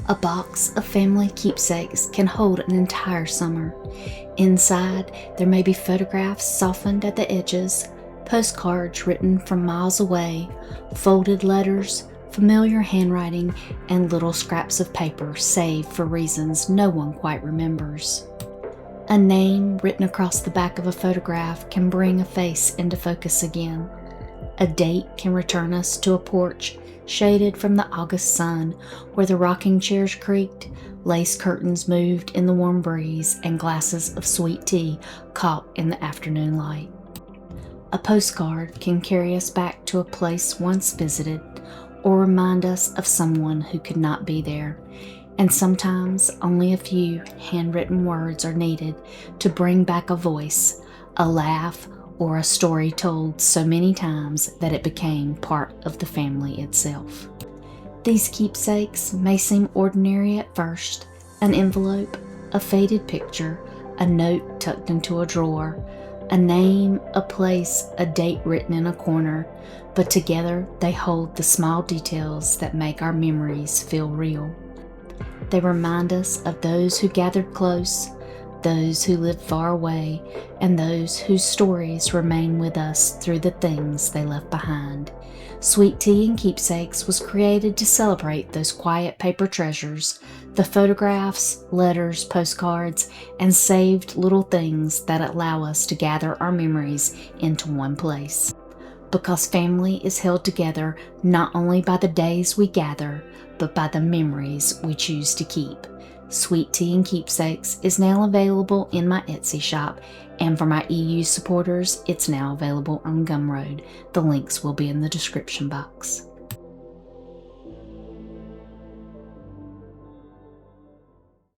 A box of family keepsakes can hold an entire summer. Inside, there may be photographs softened at the edges, postcards written from miles away, folded letters, familiar handwriting, and little scraps of paper saved for reasons no one quite remembers. A name written across the back of a photograph can bring a face into focus again. A date can return us to a porch shaded from the August sun, where the rocking chairs creaked, lace curtains moved in the warm breeze, and glasses of sweet tea caught in the afternoon light. A postcard can carry us back to a place once visited, or remind us of someone who could not be there, and sometimes only a few handwritten words are needed to bring back a voice, a laugh, or a story told so many times that it became part of the family itself. These keepsakes may seem ordinary at first: an envelope, a faded picture, a note tucked into a drawer, a name, a place, a date written in a corner, but together they hold the small details that make our memories feel real. They remind us of those who gathered close, those who lived far away, and those whose stories remain with us through the things they left behind. Sweet Tea and Keepsakes was created to celebrate those quiet paper treasures, the photographs, letters, postcards, and saved little things that allow us to gather our memories into one place. Because family is held together not only by the days we gather, but by the memories we choose to keep. Sweet Tea and Keepsakes is now available in my Etsy shop, and for my EU supporters, it's now available on Gumroad. The links will be in the description box.